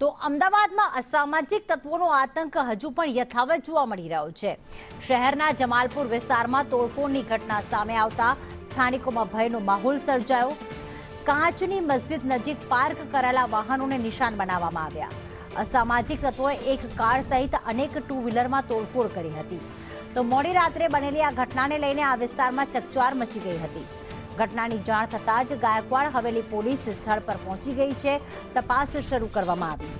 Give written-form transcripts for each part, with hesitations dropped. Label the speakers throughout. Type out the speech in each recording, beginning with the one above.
Speaker 1: તો અમદાવાદમાં અસામાજિક તત્વોનો આતંક હજુ પણ યથાવત જોવા મળી રહ્યો છે। શહેરના જમાલપુર વિસ્તારમાં તોડફોડની ઘટના સામે આવતા સ્થાનિકોમાં ભયનો માહોલ સર્જાયો। કાચની મસ્જિદ નજીક પાર્ક કરેલા વાહનોને નિશાન બનાવવામાં આવ્યા। અસામાજિક તત્વોએ એક કાર સહિત અનેક ટુ વ્હીલરમાં તોડફોડ કરી હતી। તો મોડી રાત્રે બનેલી આ ઘટનાને લઈને આ વિસ્તારમાં ચકચાર મચી ગઈ હતી। ઘટનાની જાણ થતાં જ ગાયકવાડ હવેલી પોલીસ સ્થળ પર પહોંચી ગઈ છે। તપાસ શરૂ કરવામાં આવી।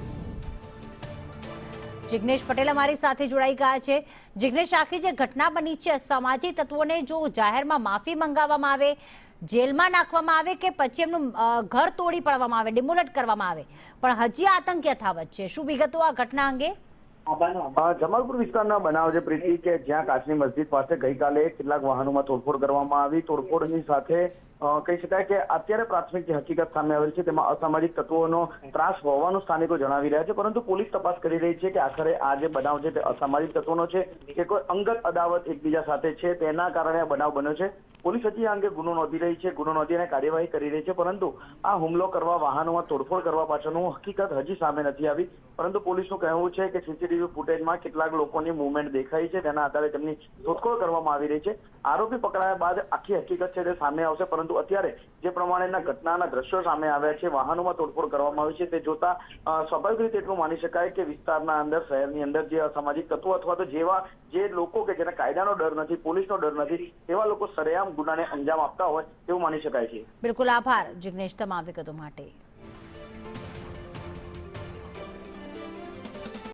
Speaker 1: જિગ્નેશ પટેલ અમારી સાથે જોડાઈ ગયા છે। જિગ્નેશ, આખી જે ઘટના બની છે, અસામાજિક તત્વોને જો જાહેરમાં માફી મંગાવવામાં આવે, જેલમાં નાખવામાં આવે કે પછી એમનું ઘર તોડી પાડવામાં આવે, ડિમોલેટ કરવામાં આવે, પણ હજી આતંક યથાવત છે। શું વિગતો આ ઘટના અંગે?
Speaker 2: જમાલપુર વિસ્તારના બનાવ છે પ્રીતિ, કે જ્યાં કાચની મસ્જિદ પાસે ગઈકાલે કેટલાક વાહનોમાં તોડફોડ કરવામાં આવી। તોડફોડની સાથે કહી શકાય કે અત્યારે પ્રાથમિક જે હકીકત સામે આવેલ છે તેમાં અસામાજિક તત્વોનો ત્રાસ હોવાનું સ્થાનિકો જણાવી રહ્યા છે, પરંતુ પોલીસ તપાસ કરી રહી છે કે આખરે આ જે બનાવ છે તે અસામાજિક તત્વોનો છે કે કોઈ અંગત અદાવત એકબીજા સાથે છે, તેના કારણે આ બનાવ બન્યો છે। પોલીસ હજી આ અંગે ગુનો નોંધી રહી છે, ગુનો નોંધીને કાર્યવાહી કરી રહી છે, પરંતુ આ હુમલો કરવા, વાહનોમાં તોડફોડ કરવા પાછળનું હકીકત હજી સામે નથી આવી। પરંતુ પોલીસનું કહેવું છે કે સીસીટીવી ફૂટેજમાં કેટલાક લોકોની મૂવમેન્ટ દેખાઈ છે, તેના આધારે તેમની શોધખોળ કરવામાં આવી રહી છે। આરોપી પકડાયા બાદ આખી હકીકત છે તે સામે આવશે, પરંતુ અત્યારે જે પ્રમાણેના ઘટનાના દ્રશ્યો સામે આવ્યા છે, વાહનોમાં તોડફોડ કરવામાં આવી છે, તે જોતા સ્વાભાવિક રીતે એટલું માની શકાય કે વિસ્તારના અંદર, શહેરની અંદર જે અસામાજિક તત્વો અથવા તો જે લોકો કે જેને કાયદાનો ડર નથી, પોલીસનો ડર નથી, તેવા લોકો સરેઆમ ગુનાને અંજામ આપતા હોય તેવું માની શકાય છે।
Speaker 1: બિલકુલ, આભાર જિગ્નેશ તમામ વિગતો માટે।